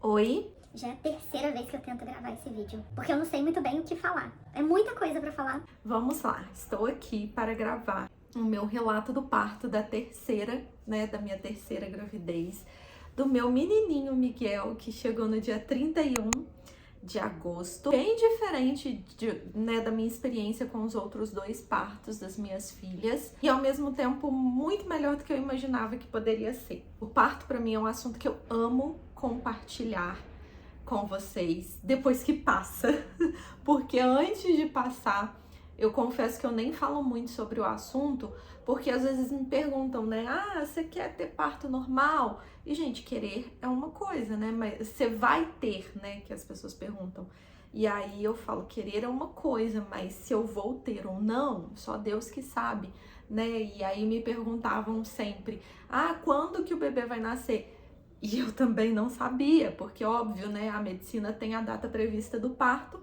Oi? Já é a terceira vez que eu tento gravar esse vídeo, porque eu não sei muito bem o que falar. É muita coisa pra falar. Vamos lá, estou aqui para gravar o meu relato do parto da terceira, da minha terceira gravidez, do meu menininho Miguel, que chegou no dia 31 de agosto. Bem diferente da minha experiência com os outros dois partos das minhas filhas e ao mesmo tempo muito melhor do que eu imaginava que poderia ser. O parto para mim é um assunto que eu amo compartilhar com vocês depois que passa, porque antes de passar, eu confesso que eu nem falo muito sobre o assunto, porque às vezes me perguntam, né? Ah, você quer ter parto normal? E, gente, querer é uma coisa, né? Mas você vai ter, né? Que as pessoas perguntam. E aí eu falo, querer é uma coisa, mas se eu vou ter ou não, só Deus que sabe, né? E aí me perguntavam sempre, ah, quando que o bebê vai nascer? E eu também não sabia, porque óbvio, né, a medicina tem a data prevista do parto,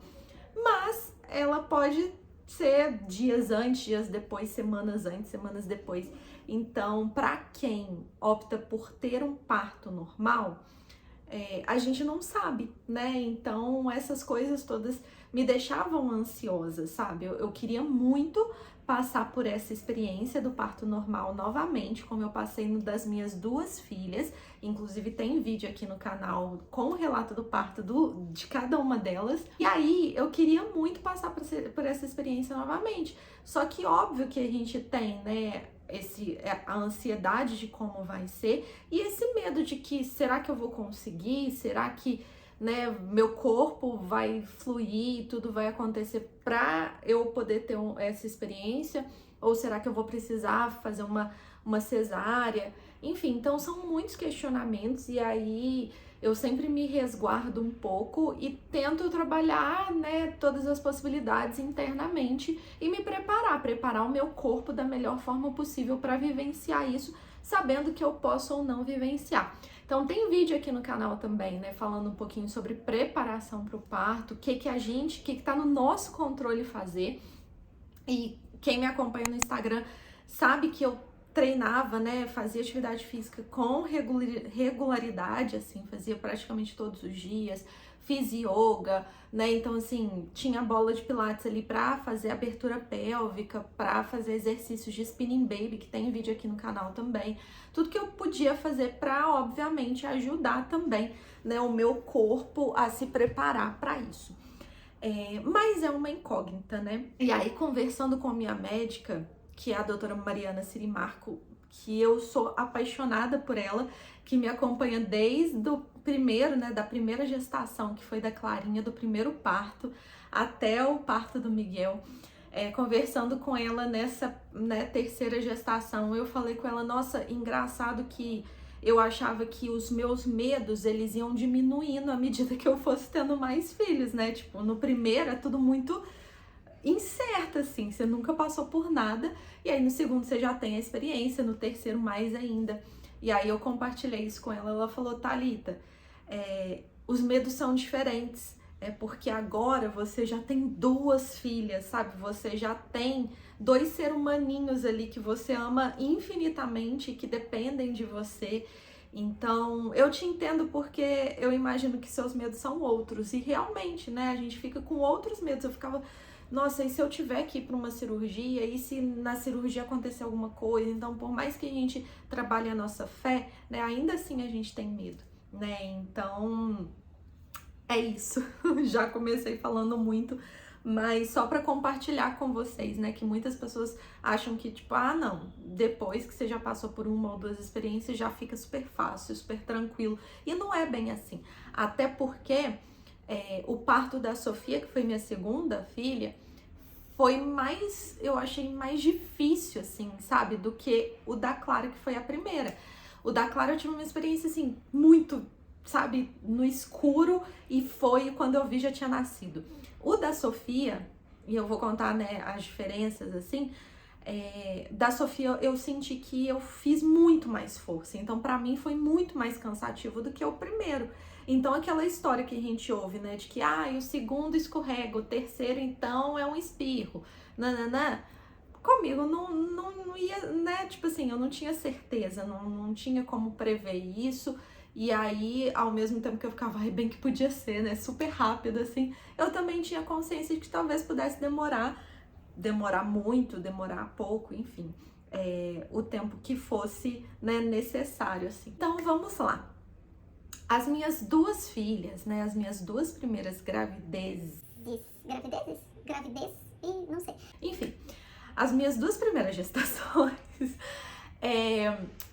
mas ela pode ser dias antes, dias depois, semanas antes, semanas depois. Então, para quem opta por ter um parto normal, a gente não sabe, né? Então, essas coisas todas me deixavam ansiosa, sabe? Eu queria muito passar por essa experiência do parto normal novamente, como eu passei no das minhas duas filhas. Inclusive, tem vídeo aqui no canal com o relato do parto de cada uma delas. E aí, eu queria muito passar por essa experiência novamente. Só que, óbvio que a gente tem, né? A ansiedade de como vai ser e esse medo de que será que eu vou conseguir? Será que, né, meu corpo vai fluir e tudo vai acontecer para eu poder ter essa experiência? Ou será que eu vou precisar fazer uma cesárea? Enfim, então são muitos questionamentos e aí eu sempre me resguardo um pouco e tento trabalhar, né, todas as possibilidades internamente e me preparar o meu corpo da melhor forma possível para vivenciar isso, sabendo que eu posso ou não vivenciar. Então tem vídeo aqui no canal também, né, falando um pouquinho sobre preparação para o parto, o que tá no nosso controle fazer. E quem me acompanha no Instagram sabe que eu treinava, né, fazia atividade física com regularidade, assim, fazia praticamente todos os dias, fiz yoga, né, então assim, tinha bola de pilates ali pra fazer abertura pélvica, pra fazer exercícios de spinning baby, que tem vídeo aqui no canal também, tudo que eu podia fazer pra, obviamente, ajudar também, né, o meu corpo a se preparar pra isso. Mas é uma incógnita, né? E aí, conversando com a minha médica, que é a doutora Mariana Sirimarco, que eu sou apaixonada por ela, que me acompanha desde o primeiro, né, da primeira gestação, que foi da Clarinha, do primeiro parto, até o parto do Miguel. Conversando com ela nessa, né, terceira gestação, eu falei com ela, nossa, engraçado que eu achava que os meus medos, eles iam diminuindo à medida que eu fosse tendo mais filhos, né? Tipo, no primeiro é tudo muito incerto, assim, você nunca passou por nada, e aí no segundo você já tem a experiência, no terceiro mais ainda. E aí eu compartilhei isso com ela, ela falou, Thalita, os medos são diferentes, porque agora você já tem duas filhas, sabe? Você já tem dois seres humaninhos ali que você ama infinitamente, que dependem de você. Então, eu te entendo porque eu imagino que seus medos são outros. E realmente, né, a gente fica com outros medos. Eu ficava, nossa, e se eu tiver que ir para uma cirurgia? E se na cirurgia acontecer alguma coisa? Então, por mais que a gente trabalhe a nossa fé, né, ainda assim a gente tem medo, né? Então, é isso. Já comecei falando muito, mas só para compartilhar com vocês, né, que muitas pessoas acham que, tipo, ah, não, depois que você já passou por uma ou duas experiências, já fica super fácil, super tranquilo. E não é bem assim. Até porque o parto da Sofia, que foi minha segunda filha, foi mais, eu achei mais difícil, assim, sabe, do que o da Clara, que foi a primeira. O da Clara eu tive uma experiência, assim, muito, sabe, no escuro, e foi quando eu vi já tinha nascido. O da Sofia, e eu vou contar, né, as diferenças, assim, da Sofia eu senti que eu fiz muito mais força, então pra mim foi muito mais cansativo do que o primeiro. Então aquela história que a gente ouve, né, de que o segundo escorrega, o terceiro então é um espirro, nananã, comigo não ia, né, tipo assim, eu não tinha certeza, não tinha como prever isso, E aí, ao mesmo tempo que eu ficava, ai, bem que podia ser, né? Super rápido, assim. Eu também tinha consciência de que talvez pudesse demorar muito, demorar pouco, enfim. O tempo que fosse, né, necessário, assim. Então, vamos lá. As minhas duas filhas, né, as minhas duas primeiras gravidezes... Gravidez e não sei. Enfim, as minhas duas primeiras gestações...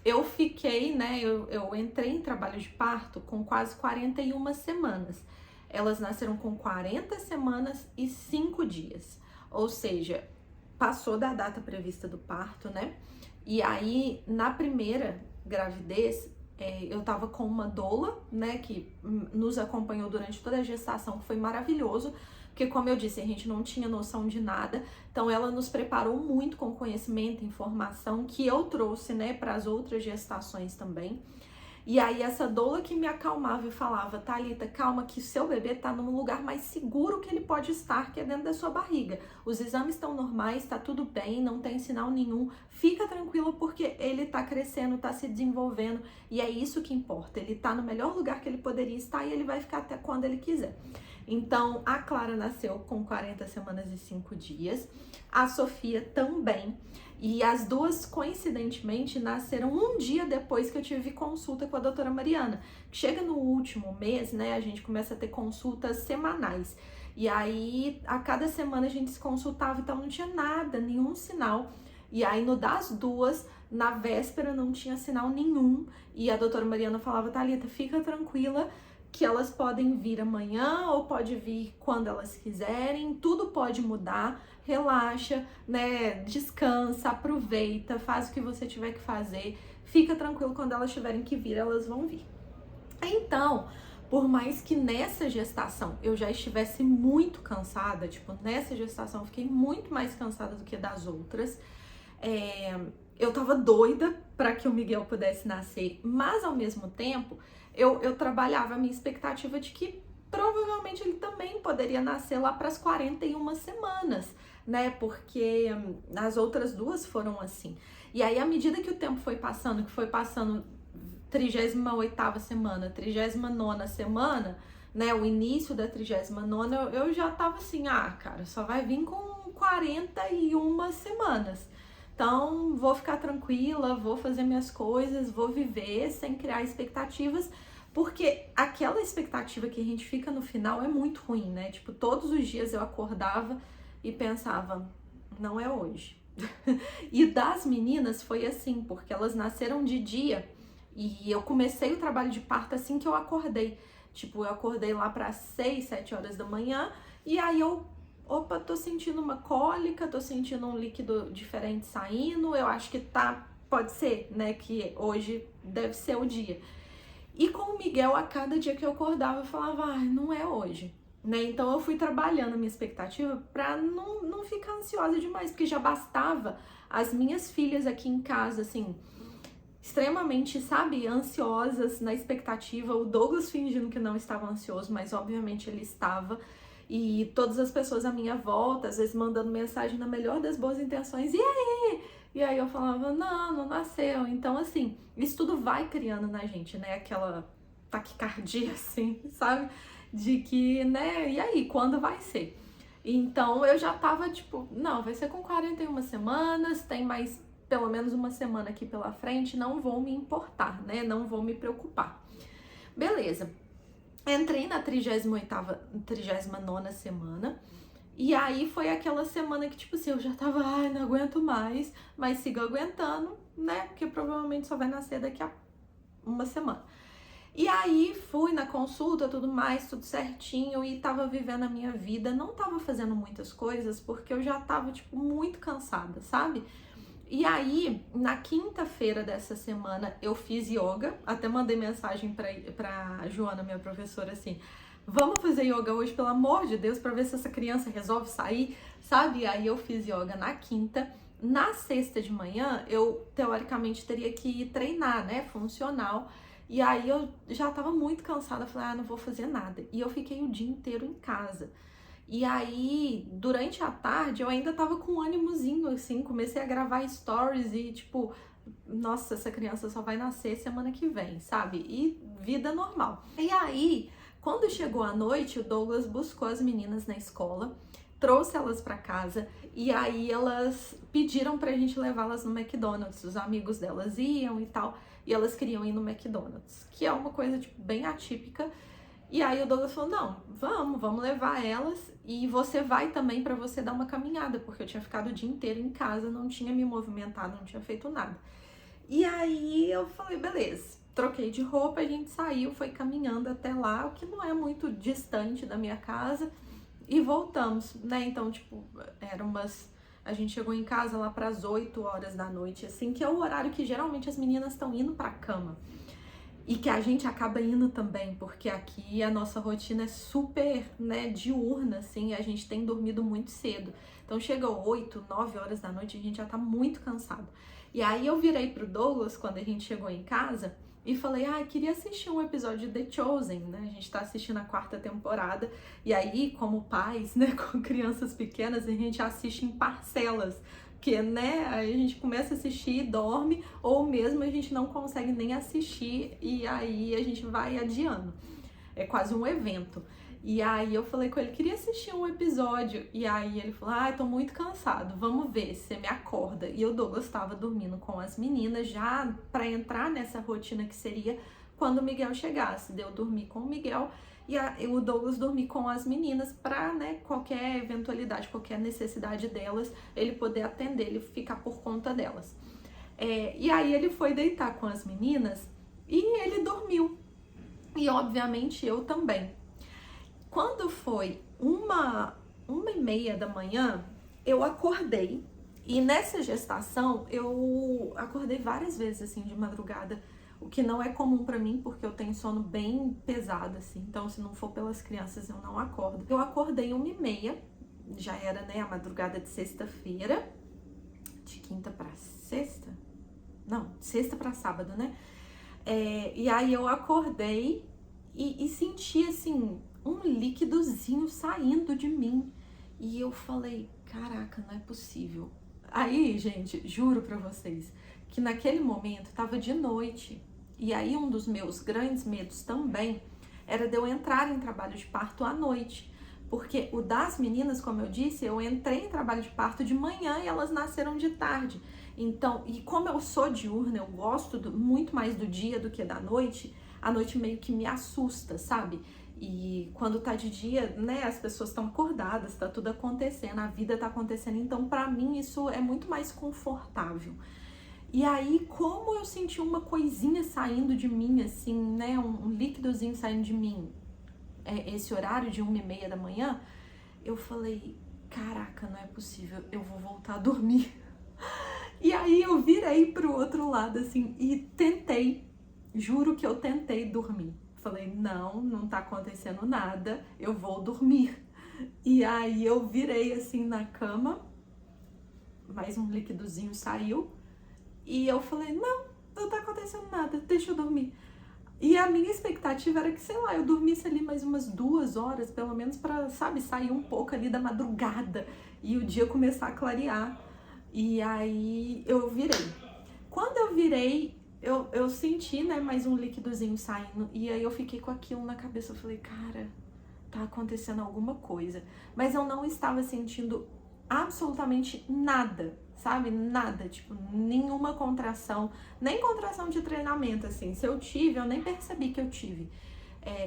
eu fiquei, né, eu entrei em trabalho de parto com quase 41 semanas. Elas nasceram com 40 semanas e 5 dias. Ou seja, passou da data prevista do parto, né? E aí, na primeira gravidez, eu tava com uma doula, né, que nos acompanhou durante toda a gestação, que foi maravilhoso, porque, como eu disse, a gente não tinha noção de nada, então ela nos preparou muito com conhecimento, informação, que eu trouxe, né, para as outras gestações também. E aí essa doula que me acalmava e falava, Thalita, calma que seu bebê tá num lugar mais seguro que ele pode estar, que é dentro da sua barriga. Os exames estão normais, tá tudo bem, não tem sinal nenhum. Fica tranquilo porque ele tá crescendo, tá se desenvolvendo e é isso que importa. Ele tá no melhor lugar que ele poderia estar e ele vai ficar até quando ele quiser. Então, a Clara nasceu com 40 semanas e 5 dias, a Sofia também, e as duas, coincidentemente, nasceram um dia depois que eu tive consulta com a doutora Mariana. Chega no último mês, né, a gente começa a ter consultas semanais, e aí, a cada semana a gente se consultava, então não tinha nada, nenhum sinal, e aí no das duas, na véspera não tinha sinal nenhum, e a doutora Mariana falava, Thalita, fica tranquila, que elas podem vir amanhã ou pode vir quando elas quiserem, tudo pode mudar, relaxa, né, descansa, aproveita, faz o que você tiver que fazer, fica tranquilo, quando elas tiverem que vir, elas vão vir. Então, por mais que nessa gestação eu já estivesse muito cansada, tipo, nessa gestação eu fiquei muito mais cansada do que das outras, eu tava doida para que o Miguel pudesse nascer, mas ao mesmo tempo eu trabalhava a minha expectativa de que provavelmente ele também poderia nascer lá para as 41 semanas, né? Porque as outras duas foram assim. E aí, à medida que o tempo foi passando, 38ª semana, 39ª semana, né? O início da 39ª, eu já tava assim, cara, só vai vir com 41 semanas. Então, vou ficar tranquila, vou fazer minhas coisas, vou viver sem criar expectativas, porque aquela expectativa que a gente fica no final é muito ruim, né? Tipo, todos os dias eu acordava e pensava, não é hoje. E das meninas foi assim, porque elas nasceram de dia e eu comecei o trabalho de parto assim que eu acordei. Tipo, eu acordei lá para 6, 7 horas da manhã e aí opa, tô sentindo uma cólica, tô sentindo um líquido diferente saindo, eu acho que pode ser, né, que hoje deve ser o dia. E com o Miguel, a cada dia que eu acordava, eu falava, não é hoje, né? Então eu fui trabalhando a minha expectativa pra não ficar ansiosa demais, porque já bastava as minhas filhas aqui em casa, assim, extremamente, sabe, ansiosas na expectativa, o Douglas fingindo que não estava ansioso, mas obviamente ele estava. E todas as pessoas à minha volta, às vezes mandando mensagem na melhor das boas intenções, e aí? E aí eu falava, não nasceu. Então, assim, isso tudo vai criando na gente, né, aquela taquicardia, assim, sabe? De que, né, e aí, quando vai ser? Então, eu já tava, tipo, não, vai ser com 41 semanas, tem mais pelo menos uma semana aqui pela frente, não vou me importar, né, não vou me preocupar. Beleza. Entrei na 39ª semana, e aí foi aquela semana que, tipo assim, eu já tava, não aguento mais, mas sigo aguentando, né, porque provavelmente só vai nascer daqui a uma semana. E aí fui na consulta, tudo mais, tudo certinho, e tava vivendo a minha vida, não tava fazendo muitas coisas, porque eu já tava, tipo, muito cansada, sabe? E aí, na quinta-feira dessa semana, eu fiz yoga, até mandei mensagem pra Joana, minha professora, assim, vamos fazer yoga hoje, pelo amor de Deus, pra ver se essa criança resolve sair, sabe? E aí eu fiz yoga na quinta. Na sexta de manhã, eu, teoricamente, teria que treinar, né, funcional. E aí eu já tava muito cansada, falei, não vou fazer nada. E eu fiquei o dia inteiro em casa. E aí, durante a tarde, eu ainda tava com um ânimozinho, assim, comecei a gravar stories e, tipo, nossa, essa criança só vai nascer semana que vem, sabe? E vida normal. E aí, quando chegou a noite, o Douglas buscou as meninas na escola, trouxe elas pra casa e aí elas pediram pra gente levá-las no McDonald's. Os amigos delas iam e tal, e elas queriam ir no McDonald's, que é uma coisa, tipo, bem atípica. E aí o Douglas falou, não, vamos levar elas e você vai também pra você dar uma caminhada, porque eu tinha ficado o dia inteiro em casa, não tinha me movimentado, não tinha feito nada. E aí eu falei, beleza, troquei de roupa, a gente saiu, foi caminhando até lá, o que não é muito distante da minha casa, e voltamos, né? Então, tipo, a gente chegou em casa lá pras 8 horas da noite, assim, que é o horário que geralmente as meninas estão indo pra cama. E que a gente acaba indo também, porque aqui a nossa rotina é super, né, diurna, assim, a gente tem dormido muito cedo. Então chega 8, 9 horas da noite, a gente já tá muito cansado. E aí eu virei pro Douglas, quando a gente chegou em casa, e falei, queria assistir um episódio de The Chosen, né? A gente tá assistindo a 4ª temporada, e aí, como pais, né, com crianças pequenas, a gente assiste em parcelas. Porque, né, aí a gente começa a assistir e dorme, ou mesmo a gente não consegue nem assistir e aí a gente vai adiando. É quase um evento. E aí eu falei com ele, queria assistir um episódio. E aí ele falou, tô muito cansado, vamos ver se você me acorda. E o Douglas estava dormindo com as meninas já para entrar nessa rotina que seria quando o Miguel chegasse. Deu dormir com o Miguel e o Douglas dormir com as meninas para, né, qualquer eventualidade, qualquer necessidade delas, ele poder atender, ele ficar por conta delas. E aí ele foi deitar com as meninas e ele dormiu. E obviamente eu também. Quando foi 1h30 da manhã, eu acordei. E nessa gestação, eu acordei várias vezes, assim, de madrugada. O que não é comum pra mim, porque eu tenho sono bem pesado, assim. Então, se não for pelas crianças, eu não acordo. Eu acordei 1h30, já era, né, a madrugada de sexta-feira. De quinta pra sexta? Não, de sexta pra sábado, né? E aí eu acordei e senti, assim, um líquidozinho saindo de mim. E eu falei, caraca, não é possível. Aí, gente, juro pra vocês, que naquele momento tava de noite. E aí um dos meus grandes medos também era de eu entrar em trabalho de parto à noite. Porque o das meninas, como eu disse, eu entrei em trabalho de parto de manhã e elas nasceram de tarde. Então, e como eu sou diurna, eu gosto muito mais do dia do que da noite, a noite meio que me assusta, sabe? E quando tá de dia, né, as pessoas estão acordadas, tá tudo acontecendo, a vida tá acontecendo, então pra mim isso é muito mais confortável. E aí, como eu senti uma coisinha saindo de mim, assim, né, um líquidozinho saindo de mim, esse horário de 1h30 da manhã, eu falei, caraca, não é possível, eu vou voltar a dormir. E aí eu virei pro outro lado, assim, e tentei, juro que eu tentei dormir. Falei, não tá acontecendo nada, eu vou dormir. E aí eu virei assim na cama, mais um líquidozinho saiu, e eu falei, não tá acontecendo nada, deixa eu dormir. E a minha expectativa era que, sei lá, eu dormisse ali mais umas 2 horas, pelo menos pra, sabe, sair um pouco ali da madrugada e o dia começar a clarear. E aí eu virei. Quando eu virei, eu senti, né, mais um líquidozinho saindo, e aí eu fiquei com aquilo na cabeça, eu falei, cara, tá acontecendo alguma coisa. Mas eu não estava sentindo absolutamente nada, sabe? Nada, tipo, nenhuma contração, nem contração de treinamento, assim. Se eu tive, eu nem percebi que eu tive.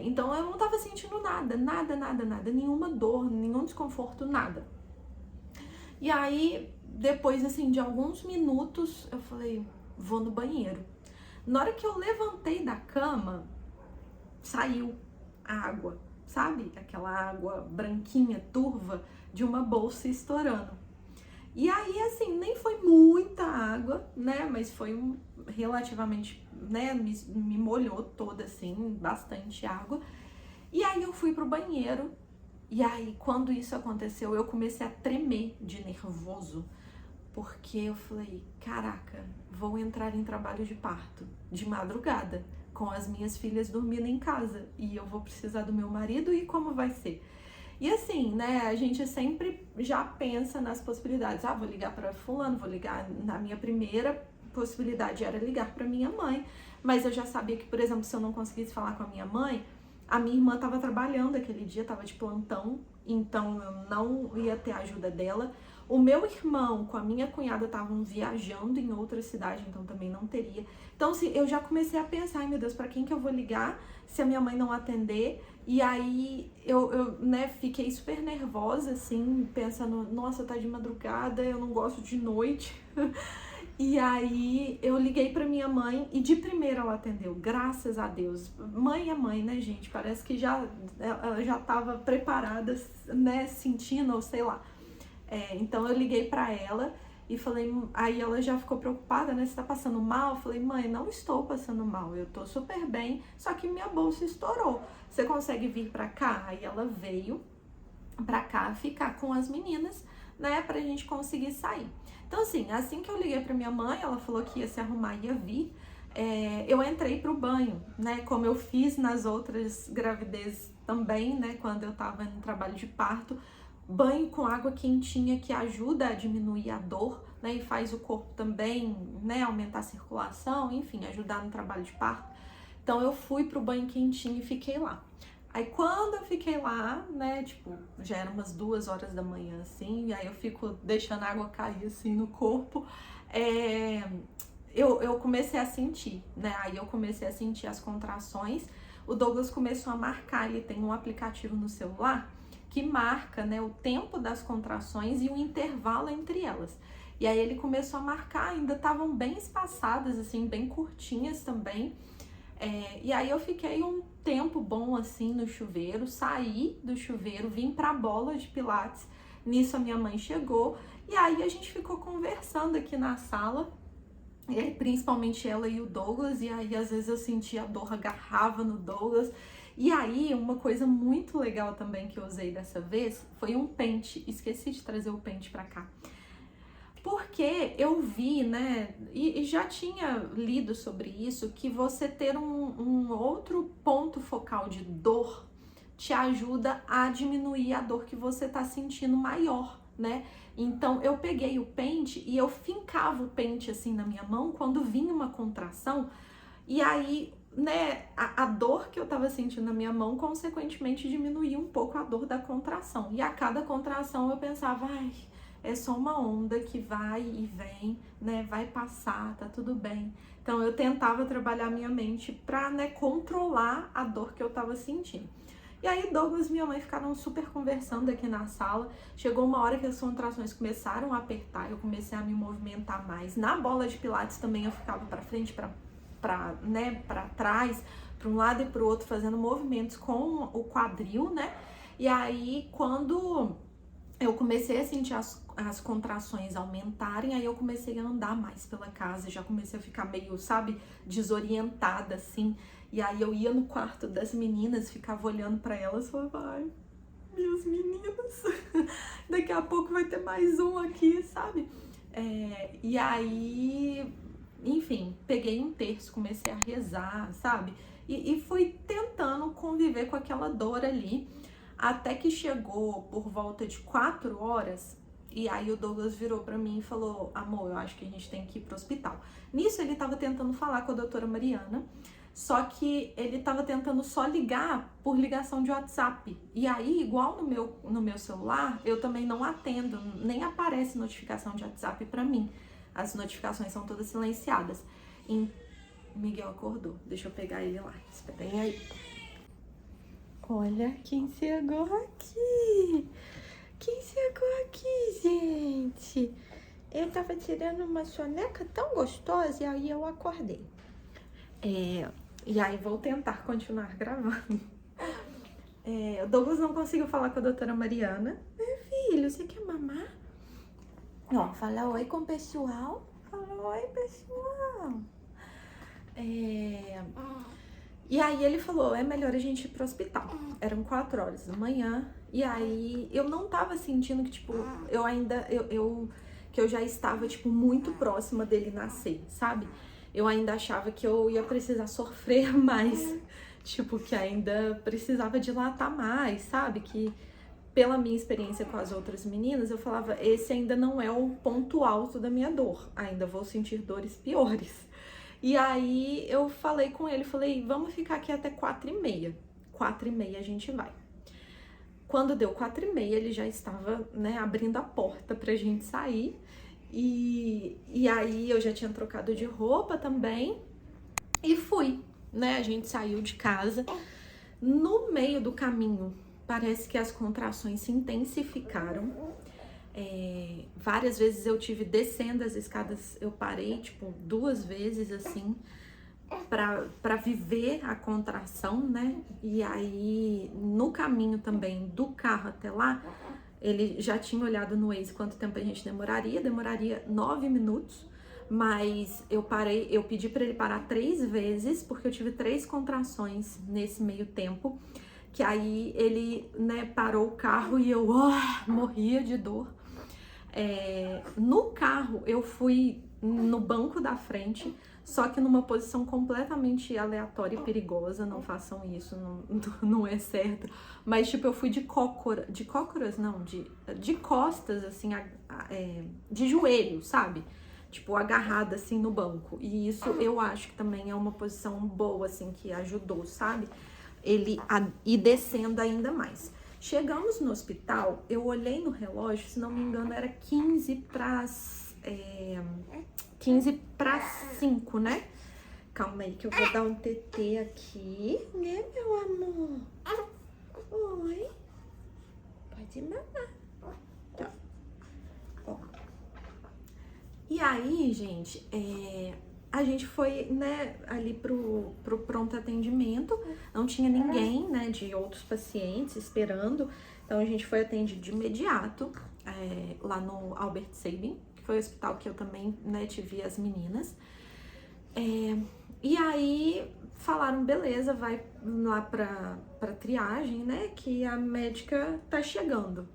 Então eu não tava sentindo nada, nenhuma dor, nenhum desconforto, nada. E aí, depois, assim, de alguns minutos, eu falei, vou no banheiro. Na hora que eu levantei da cama, saiu água, sabe? Aquela água branquinha, turva, de uma bolsa estourando. E aí, assim, nem foi muita água, né? Mas foi relativamente, né? Me molhou toda, assim, bastante água. E aí eu fui pro banheiro. E aí, quando isso aconteceu, eu comecei a tremer de nervoso. Porque eu falei, caraca, vou entrar em trabalho de parto, de madrugada, com as minhas filhas dormindo em casa. E eu vou precisar do meu marido, e como vai ser? E assim, né, a gente sempre já pensa nas possibilidades. Vou ligar para fulano, vou ligar na minha primeira possibilidade era ligar para minha mãe, mas eu já sabia que, por exemplo, se eu não conseguisse falar com a minha irmã estava trabalhando aquele dia, estava de plantão, então eu não ia ter a ajuda dela. O meu irmão com a minha cunhada estavam viajando em outra cidade, então também não teria. Então, assim, eu já comecei a pensar, ai meu Deus, para quem que eu vou ligar se a minha mãe não atender? E aí eu né, fiquei super nervosa, assim, pensando, nossa, tá de madrugada, eu não gosto de noite. E aí eu liguei pra minha mãe e de primeira ela atendeu, graças a Deus. Mãe é mãe, né, gente? Parece que ela já tava preparada, né, sentindo, ou sei lá. Então eu liguei pra ela e falei, aí ela já ficou preocupada, né? Você tá passando mal? Eu falei, mãe, não estou passando mal, eu tô super bem, só que minha bolsa estourou. Você consegue vir pra cá? Aí ela veio pra cá ficar com as meninas, né, pra gente conseguir sair. Então, assim que eu liguei pra minha mãe, ela falou que ia se arrumar e ia vir, eu entrei pro banho, né, como eu fiz nas outras gravidezes também, né, quando eu tava no trabalho de parto, banho com água quentinha que ajuda a diminuir a dor, né, e faz o corpo também, né, aumentar a circulação, enfim, ajudar no trabalho de parto. Então eu fui pro banho quentinho e fiquei lá. Aí quando eu fiquei lá, né, tipo, já eram umas 2 horas da manhã, assim, e aí eu fico deixando a água cair, assim, no corpo, eu comecei a sentir, né, aí eu comecei a sentir as contrações, o Douglas começou a marcar, ele tem um aplicativo no celular que marca, né, o tempo das contrações e o intervalo entre elas. E aí ele começou a marcar, ainda estavam bem espaçadas, assim, bem curtinhas também. E aí eu fiquei um tempo bom assim no chuveiro, saí do chuveiro, vim pra bola de pilates, nisso a minha mãe chegou e aí a gente ficou conversando aqui na sala, principalmente ela e o Douglas, e aí às vezes eu sentia a dor, agarrava no Douglas. E aí uma coisa muito legal também que eu usei dessa vez foi um pente, esqueci de trazer o pente pra cá. Porque eu vi, né, e já tinha lido sobre isso, que você ter um outro ponto focal de dor te ajuda a diminuir a dor que você tá sentindo maior, né? Então eu peguei o pente e eu fincava o pente assim na minha mão quando vinha uma contração, e aí, né, a dor que eu tava sentindo na minha mão, consequentemente diminuía um pouco a dor da contração. E a cada contração eu pensava, ai, é só uma onda que vai e vem, né, vai passar, tá tudo bem. Então eu tentava trabalhar minha mente pra, né, controlar a dor que eu tava sentindo. E aí Douglas e minha mãe ficaram super conversando aqui na sala. Chegou uma hora que as contrações começaram a apertar, eu comecei a me movimentar mais. Na bola de pilates também eu ficava pra frente, né, pra trás, pra um lado e pro outro, fazendo movimentos com o quadril, né? E aí quando eu comecei a sentir as contrações aumentarem, aí eu comecei a andar mais pela casa, já comecei a ficar meio, sabe, desorientada, assim. E aí eu ia no quarto das meninas, ficava olhando pra elas e falava, ai, minhas meninas, daqui a pouco vai ter mais um aqui, sabe? E aí, enfim, peguei um terço, comecei a rezar, sabe? E fui tentando conviver com aquela dor ali, até que chegou por volta de 4 horas, e aí o Douglas virou pra mim e falou, amor, eu acho que a gente tem que ir pro hospital. Nisso ele tava tentando falar com a doutora Mariana, só que ele tava tentando só ligar por ligação de WhatsApp. E aí, igual no meu celular, eu também não atendo, nem aparece notificação de WhatsApp pra mim. As notificações são todas silenciadas. E Miguel acordou, deixa eu pegar ele lá, esperem aí. Olha quem chegou aqui! Quem chegou aqui, gente? Eu tava tirando uma soneca tão gostosa e aí eu acordei. E aí vou tentar continuar gravando. O Douglas não conseguiu falar com a doutora Mariana. Meu filho, você quer mamar? Ó, fala oi com o pessoal. Fala oi, pessoal. E aí ele falou, é melhor a gente ir pro hospital. Eram 4 horas da manhã. E aí eu não tava sentindo que, tipo, que eu já estava, tipo, muito próxima dele nascer, sabe? Eu ainda achava que eu ia precisar sofrer mais. Tipo, que ainda precisava dilatar mais, sabe? Que pela minha experiência com as outras meninas, eu falava, esse ainda não é o ponto alto da minha dor, ainda vou sentir dores piores. E aí eu falei com ele, falei, vamos ficar aqui até 4h30. 4h30 a gente vai. Quando deu 4h30, ele já estava, né, abrindo a porta pra gente sair. E aí eu já tinha trocado de roupa também e fui, né? A gente saiu de casa. No meio do caminho, parece que as contrações se intensificaram. Várias vezes eu tive descendo as escadas, eu parei, tipo, 2 vezes, assim, pra viver a contração, né? E aí, no caminho também do carro até lá, ele já tinha olhado no Waze quanto tempo a gente demoraria 9 minutos, mas eu pedi pra ele parar 3 vezes, porque eu tive 3 contrações nesse meio tempo, que aí ele, né, parou o carro e eu morria de dor. No carro eu fui no banco da frente, só que numa posição completamente aleatória e perigosa, não façam isso, não é certo. Mas tipo, eu fui de costas, assim, de joelho, sabe? Tipo, agarrada assim no banco. E isso eu acho que também é uma posição boa, assim, que ajudou, sabe? Ele ir descendo ainda mais. Chegamos no hospital, eu olhei no relógio, se não me engano era 15 para 5, né? Calma aí que eu vou dar um TT aqui, né, meu amor? Oi. Pode mamar. Tá. Ó. E aí, gente, a gente foi, né, ali pro pronto atendimento, não tinha ninguém, né, de outros pacientes esperando, então a gente foi atendido de imediato lá no Albert Sabin, que foi o hospital que eu também, né, tive as meninas. E aí falaram, beleza, vai lá pra triagem, né, que a médica tá chegando.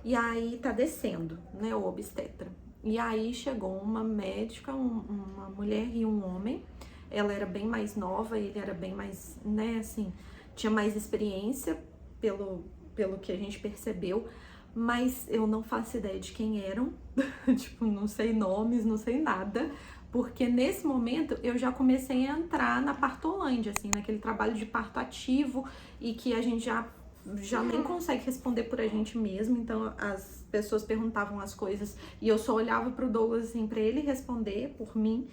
E aí tá descendo, né, o obstetra. E aí chegou uma médica, uma mulher e um homem. Ela era bem mais nova, ele era bem mais, né, assim, tinha mais experiência, pelo que a gente percebeu, mas eu não faço ideia de quem eram, tipo, não sei nomes, não sei nada, porque nesse momento eu já comecei a entrar na partolândia, assim, naquele trabalho de parto ativo e que a gente já nem consegue responder por a gente mesmo, então as pessoas perguntavam as coisas e eu só olhava pro Douglas, assim, pra ele responder por mim,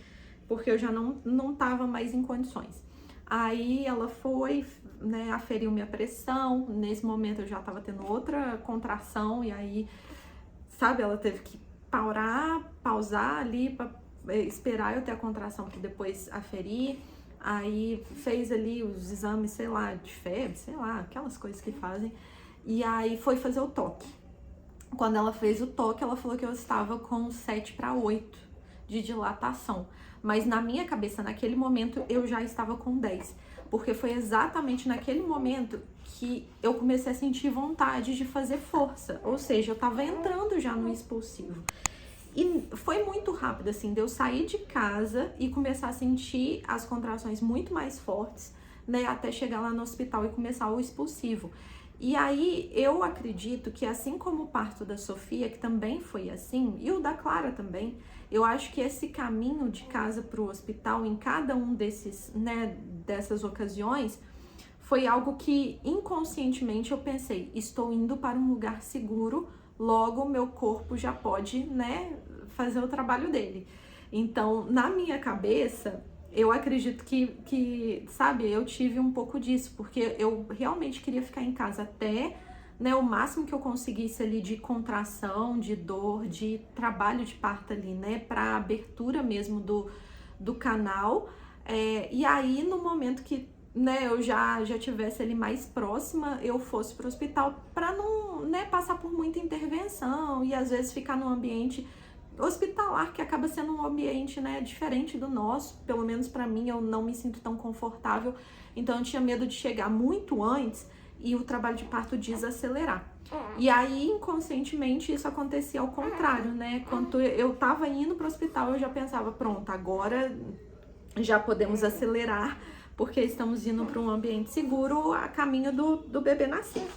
porque eu já não tava mais em condições. Aí ela foi, né, aferiu minha pressão, nesse momento eu já tava tendo outra contração e aí, sabe, ela teve que pausar ali pra esperar eu ter a contração pra depois aferir. Aí fez ali os exames, sei lá, de febre, sei lá, aquelas coisas que fazem. E aí foi fazer o toque. Quando ela fez o toque, ela falou que eu estava com 7/8 de dilatação. Mas na minha cabeça, naquele momento, eu já estava com 10. Porque foi exatamente naquele momento que eu comecei a sentir vontade de fazer força. Ou seja, eu estava entrando já no expulsivo. E foi muito rápido, assim, de eu sair de casa e começar a sentir as contrações muito mais fortes, né, até chegar lá no hospital e começar o expulsivo. E aí, eu acredito que assim como o parto da Sofia, que também foi assim, e o da Clara também, eu acho que esse caminho de casa para o hospital, em cada um desses, né, dessas ocasiões, foi algo que inconscientemente eu pensei, estou indo para um lugar seguro, logo meu corpo já pode, né, fazer o trabalho dele. Então, na minha cabeça, eu acredito que, sabe, eu tive um pouco disso, porque eu realmente queria ficar em casa até, né, o máximo que eu conseguisse ali de contração, de dor, de trabalho de parto ali, né, pra abertura mesmo do canal. E aí, no momento que, né, eu já tivesse ali mais próxima, eu fosse pro hospital para não, né, passar por muita intervenção e às vezes ficar num ambiente hospitalar que acaba sendo um ambiente, né, diferente do nosso. Pelo menos para mim, eu não me sinto tão confortável, então eu tinha medo de chegar muito antes e o trabalho de parto desacelerar. E aí, inconscientemente, isso acontecia ao contrário, né? Quando eu tava indo pro hospital, eu já pensava, pronto, agora já podemos acelerar, porque estamos indo para um ambiente seguro a caminho do bebê nascer.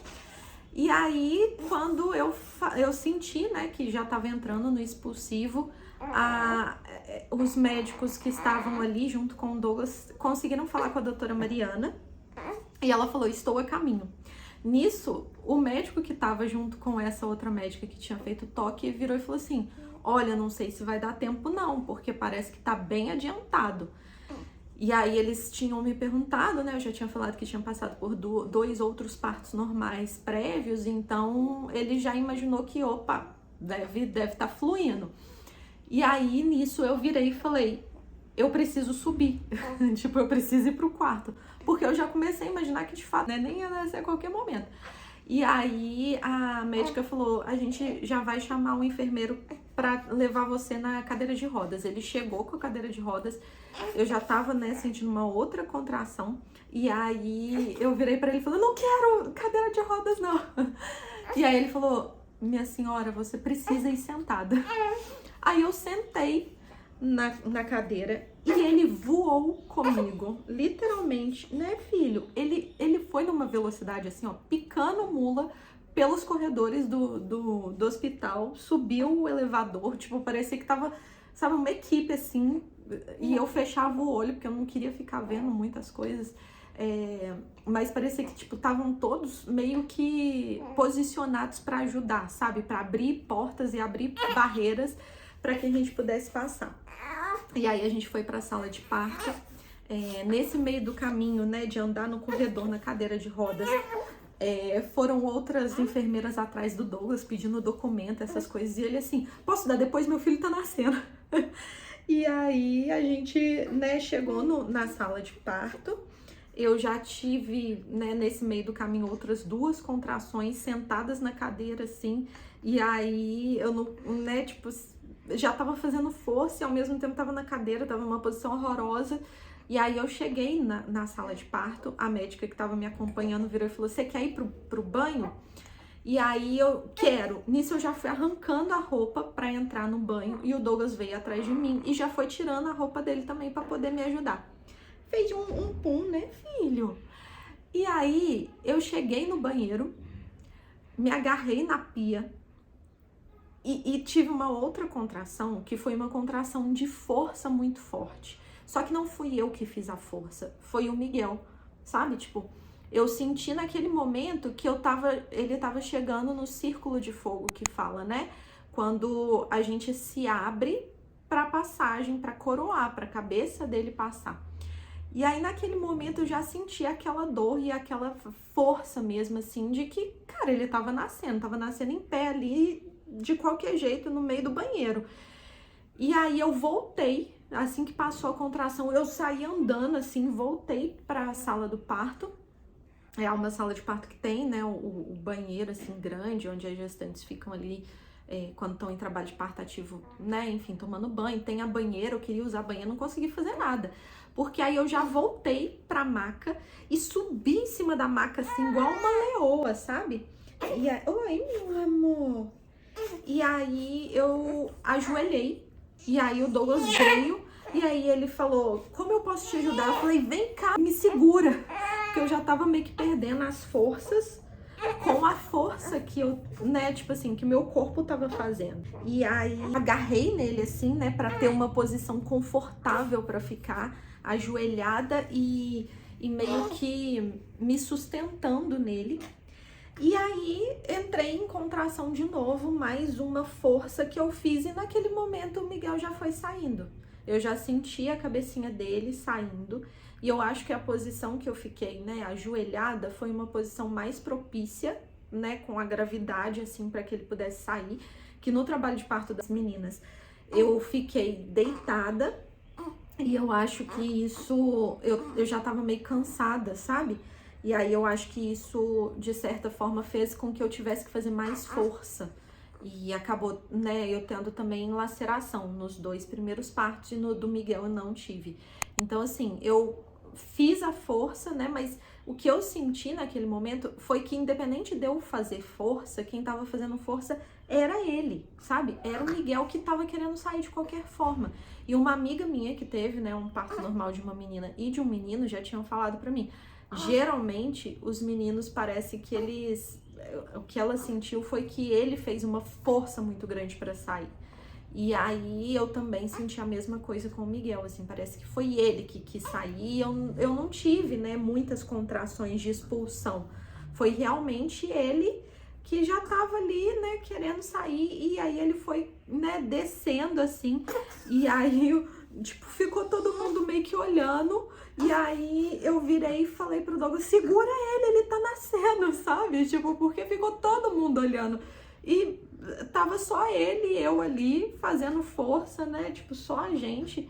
E aí, quando eu senti, né, que já tava entrando no expulsivo, os médicos que estavam ali junto com o Douglas conseguiram falar com a doutora Mariana e ela falou, estou a caminho. Nisso, o médico que estava junto com essa outra médica que tinha feito o toque virou e falou assim, olha, não sei se vai dar tempo não, porque parece que tá bem adiantado. E aí eles tinham me perguntado, né, eu já tinha falado que tinha passado por 2 outros partos normais prévios, então ele já imaginou que, opa, deve estar fluindo. E aí, nisso, eu virei e falei, eu preciso subir, tipo, eu preciso ir pro quarto, porque eu já comecei a imaginar que, de fato, né, nem ia nascer a qualquer momento. E aí, a médica falou, a gente já vai chamar um enfermeiro pra levar você na cadeira de rodas. Ele chegou com a cadeira de rodas, eu já tava, né, sentindo uma outra contração, e aí eu virei pra ele e falei, não quero cadeira de rodas, não. E aí ele falou, minha senhora, você precisa ir sentada. Aí eu sentei na cadeira e ele voou comigo, literalmente, né, filho? Ele foi numa velocidade assim, ó, picando mula pelos corredores do hospital, subiu o elevador, tipo, parecia que tava, sabe, uma equipe assim, e eu fechava o olho porque eu não queria ficar vendo muitas coisas. Mas parecia que, tipo, estavam todos meio que posicionados para ajudar, sabe? Para abrir portas e abrir barreiras para que a gente pudesse passar. E aí a gente foi para a sala de parto. Nesse meio do caminho, né, de andar no corredor na cadeira de rodas, foram outras enfermeiras atrás do Douglas pedindo documento, essas coisas. E ele assim, posso dar depois? Meu filho tá nascendo. E aí a gente, né, chegou na sala de parto. Eu já tive, né, nesse meio do caminho, outras 2 contrações sentadas na cadeira, assim. E aí eu não, né, tipo, já tava fazendo força e ao mesmo tempo tava na cadeira, tava numa posição horrorosa. E aí eu cheguei na sala de parto, a médica que tava me acompanhando virou e falou, você quer ir pro banho? E aí eu quero. Nisso eu já fui arrancando a roupa pra entrar no banho e o Douglas veio atrás de mim e já foi tirando a roupa dele também pra poder me ajudar. Fez um pum, né, filho? E aí eu cheguei no banheiro, me agarrei na pia e tive uma outra contração, que foi uma contração de força muito forte. Só que não fui eu que fiz a força, foi o Miguel, sabe? Tipo, eu senti naquele momento que ele tava chegando no círculo de fogo que fala, né? Quando a gente se abre pra passagem, pra coroar, pra cabeça dele passar. E aí, naquele momento, eu já senti aquela dor e aquela força mesmo, assim, de que, cara, ele tava nascendo em pé ali, de qualquer jeito, no meio do banheiro. E aí, eu voltei, assim que passou a contração, eu saí andando, assim, voltei pra sala do parto. É uma sala de parto que tem, né, o banheiro, assim, grande, onde as gestantes ficam ali, quando estão em trabalho de parto ativo, né, enfim, tomando banho. Tem a banheira, eu queria usar a banheira, não consegui fazer nada. Porque aí eu já voltei pra maca e subi em cima da maca, assim, igual uma leoa, sabe? E aí, oi, meu amor. E aí eu ajoelhei, e aí o Douglas veio, e aí ele falou, como eu posso te ajudar? Eu falei, vem cá, me segura. Porque eu já tava meio que perdendo as forças com a força que eu, né, tipo assim, que meu corpo tava fazendo. E aí agarrei nele, assim, né, pra ter uma posição confortável pra ficar ajoelhada e meio que me sustentando nele. E aí entrei em contração de novo, mais uma força que eu fiz, e naquele momento o Miguel já foi saindo. Eu já senti a cabecinha dele saindo, e eu acho que a posição que eu fiquei, né, ajoelhada, foi uma posição mais propícia, né, com a gravidade, assim, para que ele pudesse sair, que no trabalho de parto das meninas, eu fiquei deitada, e eu acho que isso, eu já tava meio cansada, sabe? E aí eu acho que isso, de certa forma, fez com que eu tivesse que fazer mais força. E acabou, né, eu tendo também laceração nos 2 primeiros partos, e no do Miguel eu não tive. Então, assim, eu fiz a força, né, mas o que eu senti naquele momento foi que, independente de eu fazer força, quem tava fazendo força era ele, sabe? Era o Miguel que tava querendo sair de qualquer forma. E uma amiga minha que teve, né, um parto normal de uma menina e de um menino já tinham falado pra mim, Geralmente, os meninos parece que o que ela sentiu foi que ele fez uma força muito grande pra sair. E aí eu também senti a mesma coisa com o Miguel, assim, parece que foi ele que quis sair. Eu não tive, né, muitas contrações de expulsão. Foi realmente ele que já tava ali, né, querendo sair, e aí ele foi, né, descendo, assim, e aí, tipo, ficou todo mundo meio que olhando, e aí eu virei e falei pro Douglas, segura ele tá nascendo, sabe? Tipo, porque ficou todo mundo olhando. E tava só ele e eu ali fazendo força, né? Tipo, só a gente.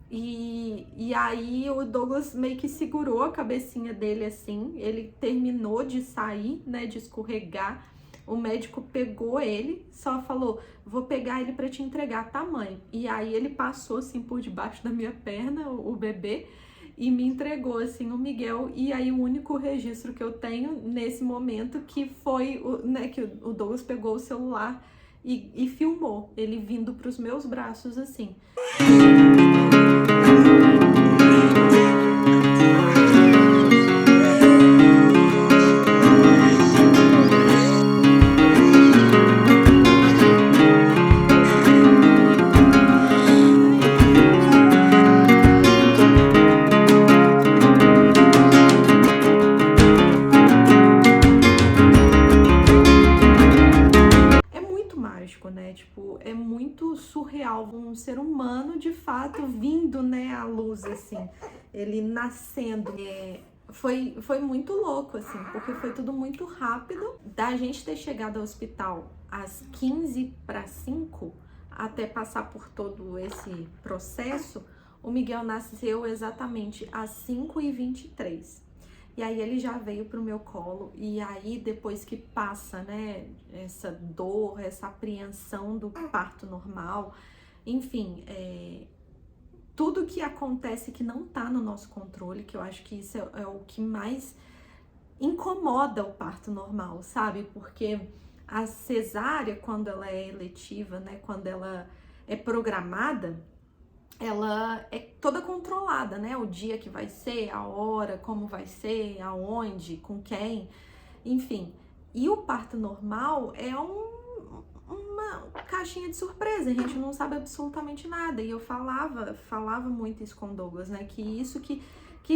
E aí o Douglas meio que segurou a cabecinha dele assim. Ele terminou de sair, né? De escorregar. O médico pegou ele, só falou, vou pegar ele pra te entregar, tá, mãe? E aí ele passou assim por debaixo da minha perna, o bebê, e me entregou assim o Miguel. E aí o único registro que eu tenho nesse momento que foi, né, que o Douglas pegou o celular e filmou ele vindo pros meus braços assim. Né? Tipo, é muito surreal um ser humano de fato vindo, né, à luz, assim, ele nascendo. Foi muito louco, assim, porque foi tudo muito rápido. Da gente ter chegado ao hospital às 15:05 até passar por todo esse processo, o Miguel nasceu exatamente às 5:23. E aí ele já veio pro meu colo, e aí depois que passa, né, essa dor, essa apreensão do parto normal, enfim, tudo que acontece que não tá no nosso controle, que eu acho que isso é o que mais incomoda o parto normal, sabe? Porque a cesárea, quando ela é eletiva, né, quando ela é programada, ela é toda controlada, né? O dia que vai ser, a hora, como vai ser, aonde, com quem, enfim. E o parto normal é uma caixinha de surpresa, a gente não sabe absolutamente nada. E eu falava muito isso com o Douglas, né? Que isso que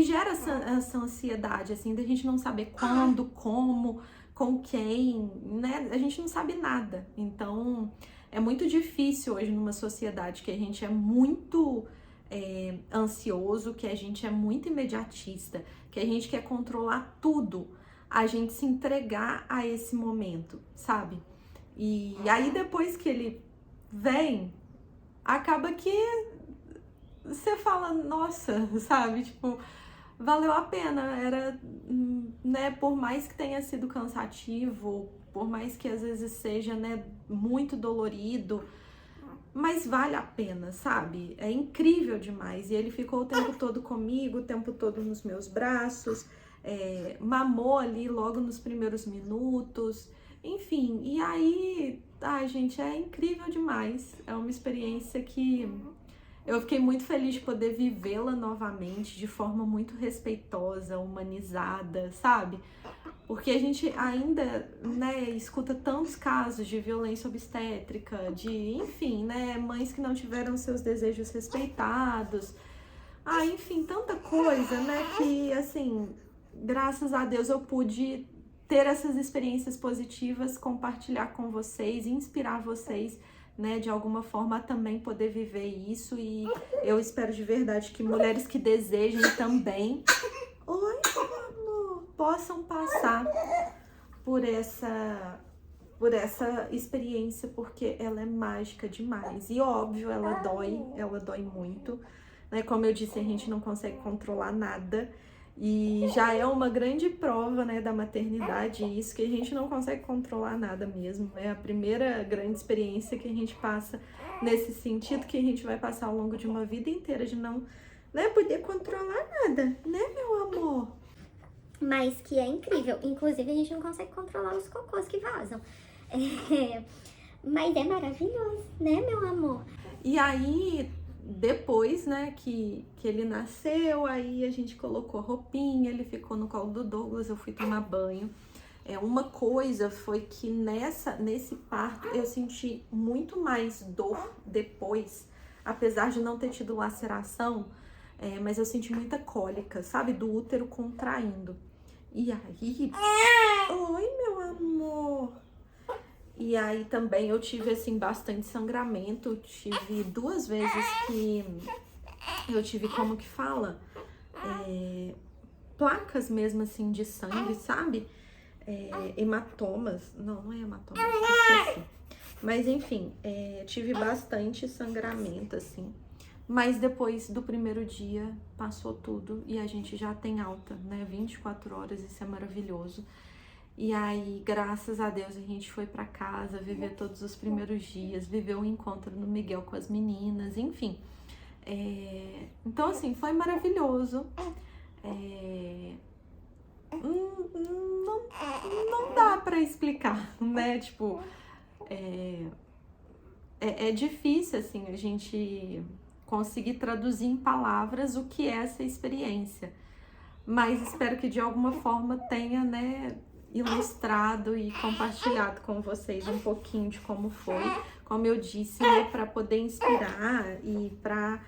gera essa ansiedade, assim, da gente não saber quando, como, com quem, né? A gente não sabe nada. Então, é muito difícil hoje numa sociedade que a gente é muito ansioso, que a gente é muito imediatista, que a gente quer controlar tudo, a gente se entregar a esse momento, sabe? E aí depois que ele vem, acaba que você fala, nossa, sabe? Tipo, valeu a pena, era, né, por mais que tenha sido cansativo, por mais que às vezes seja, né, muito dolorido, mas vale a pena, sabe? É incrível demais. E ele ficou o tempo todo comigo, o tempo todo nos meus braços, mamou ali logo nos primeiros minutos, enfim. E aí, ai, gente, é incrível demais. É uma experiência que eu fiquei muito feliz de poder vivê-la novamente, de forma muito respeitosa, humanizada, sabe? Porque a gente ainda, né, escuta tantos casos de violência obstétrica, de, enfim, né, mães que não tiveram seus desejos respeitados. Enfim, tanta coisa, né, que, assim, graças a Deus eu pude ter essas experiências positivas, compartilhar com vocês, inspirar vocês, né, de alguma forma a também poder viver isso. E eu espero de verdade que mulheres que desejem também, possam passar por essa experiência, porque ela é mágica demais. E óbvio, ela dói muito, né? Como eu disse, a gente não consegue controlar nada. E já é uma grande prova, né, da maternidade, isso, que a gente não consegue controlar nada mesmo. É a primeira grande experiência que a gente passa nesse sentido, que a gente vai passar ao longo de uma vida inteira, de não, né, poder controlar nada, né, meu amor? Mas que é incrível. Inclusive, a gente não consegue controlar os cocôs que vazam. Mas é maravilhoso, né, meu amor? E aí, depois, né, que ele nasceu, aí a gente colocou a roupinha, ele ficou no colo do Douglas, eu fui tomar banho. Uma coisa foi que nesse parto eu senti muito mais dor depois, apesar de não ter tido laceração, mas eu senti muita cólica, sabe, do útero contraindo. E aí, oi meu amor. E aí também eu tive, assim, bastante sangramento. Tive 2 vezes que eu tive, como que fala? Placas mesmo, assim, de sangue, sabe? Hematomas. Não é hematoma, esqueci. Mas enfim, tive bastante sangramento, assim. Mas depois do primeiro dia, passou tudo e a gente já tem alta, né? 24 horas, isso é maravilhoso. E aí, graças a Deus, a gente foi pra casa, viver todos os primeiros dias, viver o encontro do Miguel com as meninas, enfim. Então, assim, foi maravilhoso. Não dá pra explicar, né? Tipo, é difícil, assim, a gente conseguir traduzir em palavras o que é essa experiência. Mas espero que de alguma forma tenha, né, ilustrado e compartilhado com vocês um pouquinho de como foi. Como eu disse, né, para poder inspirar e para,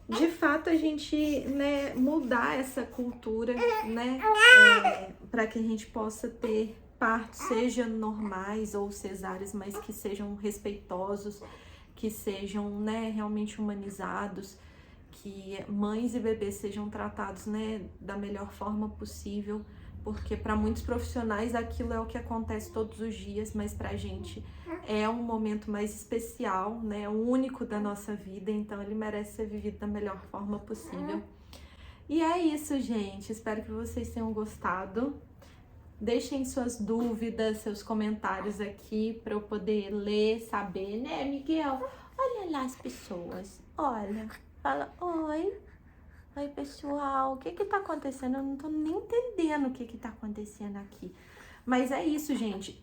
de fato, a gente, né, mudar essa cultura, né, para que a gente possa ter partos, seja normais ou cesáreas, mas que sejam respeitosos, que sejam, né, realmente humanizados, que mães e bebês sejam tratados, né, da melhor forma possível, porque para muitos profissionais aquilo é o que acontece todos os dias, mas pra gente é um momento mais especial, né, o único da nossa vida, então ele merece ser vivido da melhor forma possível. E é isso, gente, espero que vocês tenham gostado. Deixem suas dúvidas, seus comentários aqui para eu poder ler, saber, né, Miguel? Olha lá as pessoas, olha. Fala, oi pessoal, o que que tá acontecendo? Eu não tô nem entendendo o que que tá acontecendo aqui. Mas é isso, gente.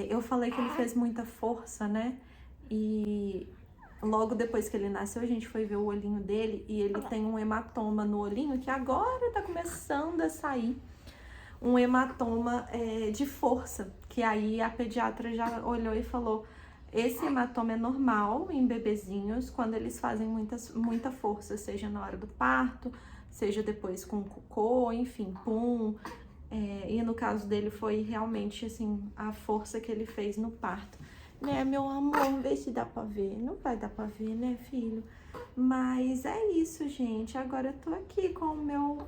Eu falei que ele fez muita força, né? E logo depois que ele nasceu, a gente foi ver o olhinho dele e ele tem um hematoma no olhinho que agora tá começando a sair. Um hematoma de força, que aí a pediatra já olhou e falou: esse hematoma é normal em bebezinhos quando eles fazem muita força, seja na hora do parto, seja depois com cocô, enfim, pum. E no caso dele foi realmente, assim, a força que ele fez no parto. Né, meu amor, vê se dá pra ver. Não vai dar pra ver, né, filho? Mas é isso, gente. Agora eu tô aqui com o meu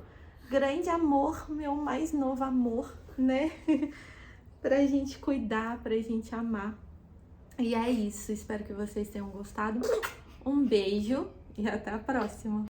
grande amor, meu mais novo amor, né? Pra gente cuidar, pra gente amar. E é isso, espero que vocês tenham gostado. Um beijo e até a próxima.